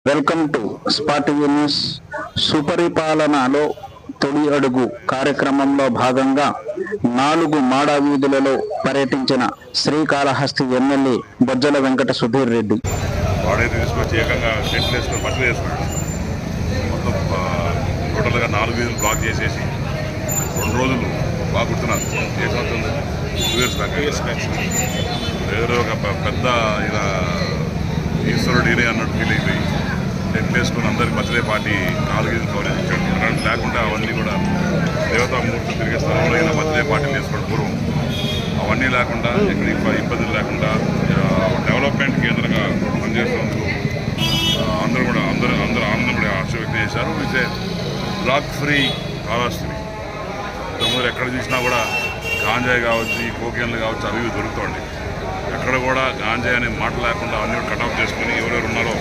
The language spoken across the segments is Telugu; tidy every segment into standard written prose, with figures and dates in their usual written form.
Welcome to spot TV news. సుపరిపాలనలో తొలి అడుగు కార్యక్రమంలో భాగంగా 4 మాడ వీధులలో పర్యటించిన శ్రీకాళహస్తి ఎమ్మెల్యే బొజ్జల వెంకట సుధీర్ రెడ్డి. వాడైతే తీసుకొచ్చి ఏకంగా సెట్లు వేసుకొని బట్టలు వేసుకున్నాడు. మొత్తం టోటల్గా 4 వీధులు బ్లాక్ చేసేసి 2 రోజులు బాగా గుర్తున్నారు. ఏ సంవత్సరం 2 ఇయర్స్ బ్యాక్ ఏదో ఒక పెద్ద ఇలా ఈశ్వరుడు ఈయనే అన్నట్టు ఫీల్ అయిపోయి సెట్లు వేసుకుని అందరికి బర్త్డే పార్టీ 4 వీధులు కవరేజ్ ఇచ్చాడు. అలాంటి లేకుండా అవన్నీ కూడా దేవతామూర్తులు తిరిగే స్థలంలో అయినా బర్త్డే పార్టీలు వేసుకోవడం పూర్వం అవన్నీ లేకుండా ఎక్కడ ఇబ్బందులు లేకుండా డెవలప్మెంట్ కేంద్రంగా పనిచేస్తున్నందుకు అందరూ ఆనందం కూడా ఆశ వ్యక్తం చేశారు. అయితే డ్రగ్ ఫ్రీ కాళహస్తి తొమ్మిది ఎక్కడ చూసినా కూడా గాంజాయి కావచ్చు, ఈ కోకేన్లు కావచ్చు, అవి దొరుకుతాయండి. ఎక్కడ కూడా గాంజాయి అనే మాట లేకుండా అన్నీ కట్అఫ్ చేసుకుని ఎవరెవరు ఉన్నారో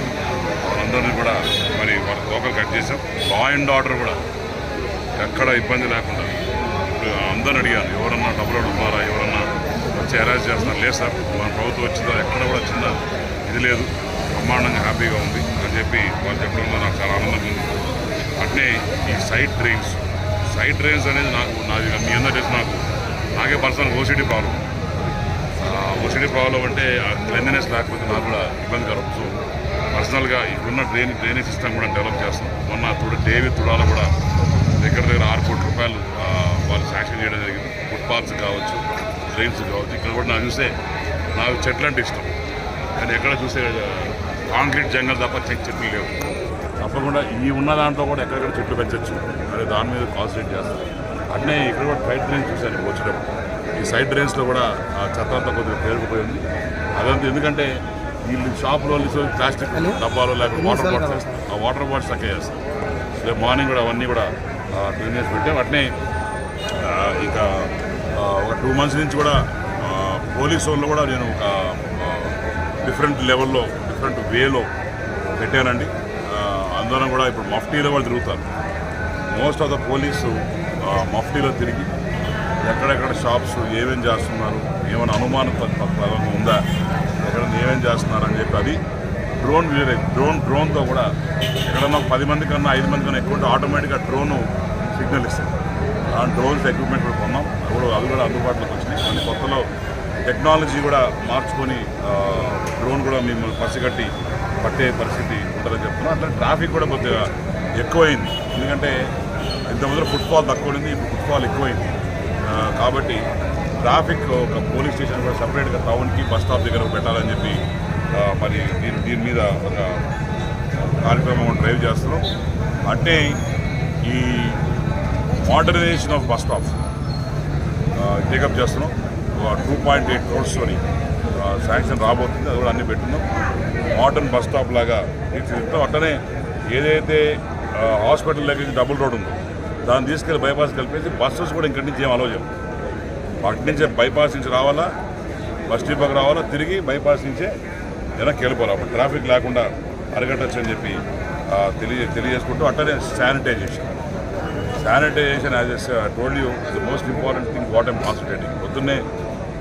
వాళ్ళందరినీ కూడా మరి వాళ్ళ తోకలు కట్ చేసాం. లా అండ్ ఆర్డర్ కూడా ఎక్కడ ఇబ్బంది లేకుండా అందరిని అడిగాను, ఎవరన్నా డబ్బులు అడుగుతున్నారా, ఎవరన్నా వచ్చి అరేంజ్ చేస్తున్నారు. లేదు సార్, మన ప్రభుత్వం వచ్చిందో ఎక్కడ కూడా చిన్న ఇది లేదు, బ్రహ్మాండంగా హ్యాపీగా ఉంది అని చెప్పి వాళ్ళు చెప్పడంలో నాకు చాలా ఆనందంగా ఉంది. అట్నే ఈ సైడ్ డ్రైన్స్ అనేది నాది మీ అందరూ చేసి నాకే పర్సనల్ ఓసిటీ ప్రాబ్లం. అంటే క్లెన్లీనెస్ లేకపోతే నాకు కూడా ఇబ్బందికరం. సో పర్సనల్గా ఇప్పుడున్న డ్రైనేజ్ సిస్టమ్ కూడా డెవలప్ చేస్తాం. మొన్న డేవిడ్ తుడాలో కూడా దగ్గర 6 కోట్ల రూపాయలు వాళ్ళు శాంక్షన్ చేయడం జరిగింది. ఫుట్పాత్స్ కావచ్చు, డ్రైన్స్ కావచ్చు. ఇక్కడ కూడా నాకు చూస్తే నాకు చెట్లు అంటే ఇష్టం, కానీ ఎక్కడ చూస్తే కాంక్రీట్ జంగల్ తప్ప చెట్లు లేవు. తప్పకుండా ఈ ఉన్న దాంట్లో కూడా ఎక్కడెక్కడ చెట్లు పెంచవచ్చు, మరి దాని మీద కాన్సన్ట్రేట్ చేస్తాం. అట్నే ఇక్కడ కూడా సైడ్ డ్రైన్స్ చూశాను వచ్చేటప్పుడు. ఈ సైడ్ డ్రైన్స్లో కూడా చెత్త అంతా కొద్దిగా పేరుకుపోయింది. అదంతా ఎందుకంటే వీళ్ళు షాపులో ప్లాస్టిక్ డబ్బాలు లేకపోతే వాటర్ బాటిల్స్ వేస్తారు. ఆ వాటర్ బాటిల్స్ తక్కువ చేస్తారు. రేపు మార్నింగ్ కూడా అవన్నీ కూడా క్లీన్ చేసి పెట్టాం. అట్నే ఇక ఒక 2 months నుంచి కూడా పోలీస్ వాళ్ళు కూడా నేను ఒక డిఫరెంట్ లెవెల్లో డిఫరెంట్ వేలో పెట్టానండి. అందరం కూడా ఇప్పుడు మఫ్టీలో కూడా తిరుగుతారు. మోస్ట్ ఆఫ్ ద పోలీసు మఫ్టీలో తిరిగి ఎక్కడెక్కడ షాప్స్ ఏమేం చేస్తున్నారు, ఏమైనా అనుమానం ఉందా, ఎక్కడ ఏమేం చేస్తున్నారు అని చెప్పి అది డ్రోన్తో కూడా ఎక్కడన్నా 10 మంది కన్నా 5 మంది కన్నా ఎక్కువ ఆటోమేటిక్గా డ్రోన్ సిగ్నల్ ఇస్తుంది. ఆ డ్రోన్స్ ఎక్విప్మెంట్ కూడా కొన్నాం. అవి కూడా అందుబాటులోకి వచ్చినాయి. మళ్ళీ కొత్తలో టెక్నాలజీ కూడా మార్చుకొని డ్రోన్ కూడా మిమ్మల్ని పసిగట్టి పట్టే పరిస్థితి ఉంటుందని చెప్తున్నాం. అట్లా ట్రాఫిక్ కూడా కొద్దిగా ఎక్కువైంది. ఎందుకంటే ఇంతకుముందు ఫుట్ఫాల్ తక్కువ ఉంది, ఇప్పుడు ఫుట్ఫాల్ ఎక్కువైంది. కాబట్టి ట్రాఫిక్ ఒక పోలీస్ స్టేషన్ కూడా సపరేట్గా టౌన్కి బస్ స్టాప్ దగ్గర పెట్టాలని చెప్పి మరి దీని మీద ఒక కార్యక్రమం డ్రైవ్ చేస్తున్నాం. అంటే ఈ modernization of bus stops take up చేస్తున్నాం. 2.8 crores శాంక్షన్ రాబోతుంది. అది కూడా అన్నీ పెట్టున్నాం. మోడర్న్ బస్ స్టాప్ లాగా తీర్చిదిద్దాం. అట్లనే ఏదైతే హాస్పిటల్ దగ్గర డబుల్ రోడ్ ఉందో దాన్ని తీసుకెళ్ళి బైపాస్ కలిపేసి బస్సెస్ కూడా ఇక్కడి నుంచి ఏం అలో చేయం. అటు నుంచే బైపాస్ నుంచి రావాలా, బస్ డిపోకి రావాలా, తిరిగి బైపాస్ నుంచే వెనక్కి వెళ్ళిపోవాలి. అప్పుడు ట్రాఫిక్ లేకుండా అరగట్టచ్చు అని చెప్పి తెలియజేసుకుంటూ అట్లనే sanitization as told you the most important thing what I'm concentrating. పొద్దున్నే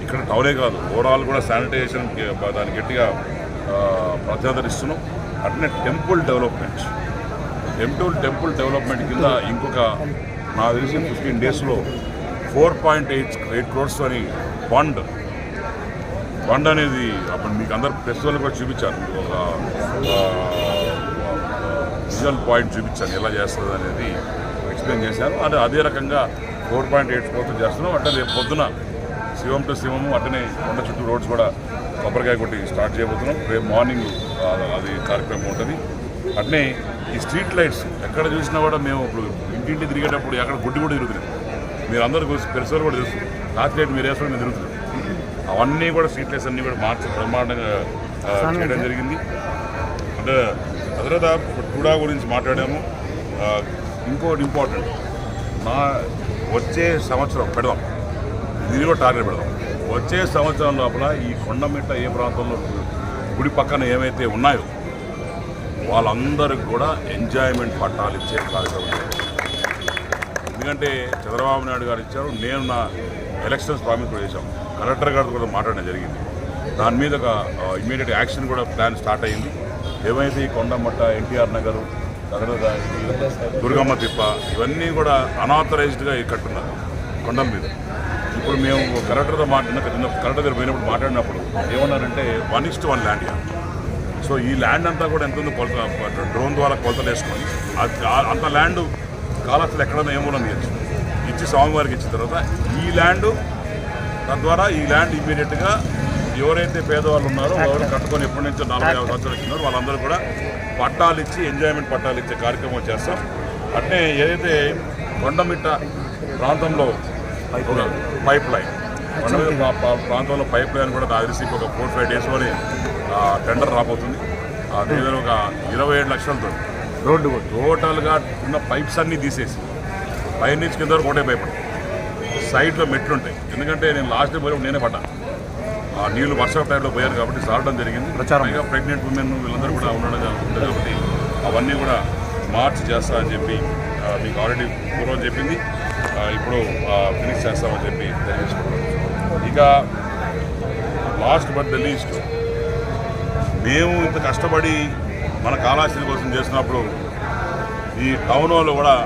ఇక్కడ టౌనే కాదు, ఓవరాల్ కూడా శానిటైజేషన్ దాన్ని గట్టిగా ప్రాధాన్యత ఇస్తున్నాం. అట్లనే టెంపుల్ డెవలప్మెంట్ కింద ఇంకొక నాకు తెలిసి 15 daysలో 4.8 crores అని ఫండ్ అనేది అప్పుడు మీకు అందరు ఫెస్టివల్ కూడా చూపించాను. ఒక విజువల్ పాయింట్ చూపించాను ఎలా చేస్తుంది అనేది ఎక్స్ప్లెయిన్ చేశాను. అదే రకంగా 4.8 crores చేస్తున్నాం. అంటే రేపు పొద్దున శివం టు శివము అట్టనే కొండ చుట్టూ రోడ్స్ కూడా కొబ్బరికాయ కొట్టి స్టార్ట్ చేయబోతున్నాం. రేపు మార్నింగ్ అది కార్యక్రమం ఉంటుంది. అట్నే ఈ స్ట్రీట్ లైట్స్ ఎక్కడ చూసినా కూడా మేము ఇప్పుడు ఇంటింటి తిరిగేటప్పుడు ఎక్కడ గుడ్డి కూడా తిరుగుతున్నాం. మీరు అందరూ పెరుసలు కూడా తెలుసు, రాత్రి లైట్ మీరు వేసుకొని మేము తిరుగుతున్నాం. అవన్నీ కూడా స్ట్రీట్ లైట్స్ అన్నీ కూడా మార్చి బ్రహ్మాండంగా చేయడం జరిగింది. అంటే తర్వాత టుడా గురించి మాట్లాడాము. ఇంకోటి ఇంపార్టెంట్, వచ్చే సంవత్సరం పెడదాం, దీన్ని కూడా టార్గెట్ పెడదాం. వచ్చే సంవత్సరం లోపల ఈ కొండమిట్ట ఏ ప్రాంతంలో గుడి పక్కన ఏమైతే ఉన్నాయో వాళ్ళందరికీ కూడా ఎంజాయ్మెంట్ పట్టాలు ఇచ్చే కార్యక్రమం. ఎందుకంటే చంద్రబాబు నాయుడు గారు ఇచ్చారు, నేను నా ఎలక్షన్స్ ప్రామిస్ కూడా చేశాం. కలెక్టర్ గారితో కూడా మాట్లాడడం జరిగింది. దాని మీద ఒక ఇమీడియట్ యాక్షన్ కూడా ప్లాన్ స్టార్ట్ అయ్యింది. ఏవైతే ఈ కొండమట్ట, ఎన్టీఆర్ నగరు, దుర్గమ్మ తిప్ప ఇవన్నీ కూడా అనాథరైజ్డ్గా కట్టున్నారు కొండల మీద. ఇప్పుడు మేము కలెక్టర్తో కలెక్టర్ దగ్గర పోయినప్పుడు మాట్లాడినప్పుడు ఏమన్నారంటే 1:1 ల్యాండ్ ఇవ్వాలి. సో ఈ ల్యాండ్ అంతా కూడా ఎంత ఉందో కొలత డ్రోన్ ద్వారా కొలతలు వేసుకొని అంత ల్యాండ్ కాలస్తులు ఎక్కడన్నా ఏమో ఇచ్చి స్వామివారికి ఇచ్చిన తర్వాత ఈ ల్యాండ్ తద్వారా ఈ ల్యాండ్ ఇమీడియట్గా ఎవరైతే పేదవాళ్ళు ఉన్నారో ఎవరు కట్టుకొని ఎప్పటి నుంచో 40-50 సంవత్సరాలు ఇచ్చినారో వాళ్ళందరూ కూడా పట్టాలు ఇచ్చి ఎంజాయ్మెంట్ పట్టాలు ఇచ్చే కార్యక్రమం చేస్తాం. అట్నే ఏదైతే కొండమిట్ట ప్రాంతంలో పైప్ లైన్ ప్రాంతంలో పైప్ లైన్ కూడా నాకు తెలిసి ఒక 4-5 డేస్లోనే టెండర్ రాబోతుంది. దగ్గర ఒక 27 లక్షలతో రోడ్డు టోటల్గా ఉన్న పైప్స్ అన్నీ తీసేసి పైనుంచి కింద వరకు ఒకటే పైప్ సైడ్లో మెట్లు ఉంటాయి. ఎందుకంటే నేను లాస్ట్ డే పోయినప్పుడు నేనే పడ్డా. ఆ నీళ్లు వర్షం టైంలో పోయారు కాబట్టి సారడం జరిగింది. ఇంకా ప్రెగ్నెంట్ ఉమెన్ వీళ్ళందరూ కూడా ఉండడం ఉంటుంది కాబట్టి అవన్నీ కూడా మార్చి చేస్తా అని చెప్పి మీకు ఆల్రెడీ పూర్వం చెప్పింది. ఇప్పుడు ఫినిష్ చేస్తామని చెప్పి తెలియజేసుకుంటాం. ఇక లాస్ట్ బట్ ద లీస్ట్, మేము ఇంత కష్టపడి మన కాళహస్తి కోసం చేసినప్పుడు ఈ టౌన్ వాళ్ళు కూడా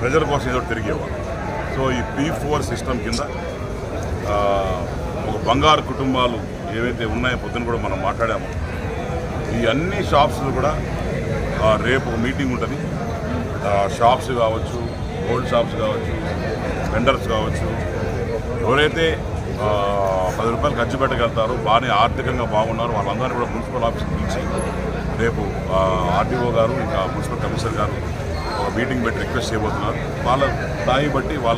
ప్రజల కోసం ఏదో తిరిగేవాళ్ళు. సో ఈ P4 సిస్టమ్ కింద ఒక బంగారు కుటుంబాలు ఏవైతే ఉన్నాయో పొద్దున కూడా మనం మాట్లాడాము. ఈ అన్ని షాప్స్లు కూడా రేపు ఒక మీటింగ్ ఉంటుంది. షాప్స్ కావచ్చు, గోల్డ్ షాప్స్ కావచ్చు, వెండర్స్ కావచ్చు, ఎవరైతే 10 రూపాయలు ఖర్చు పెట్టగలుగుతారో బాగానే ఆర్థికంగా బాగున్నారు వాళ్ళందరూ కూడా మున్సిపల్ ఆఫీస్కి పిలిచి రేపు ఆర్డీఓ గారు ఇంకా మున్సిపల్ కమిషనర్ గారు ఒక మీటింగ్ పెట్టి రిక్వెస్ట్ చేయబోతున్నారు. వాళ్ళ దాన్ని బట్టి వాళ్ళ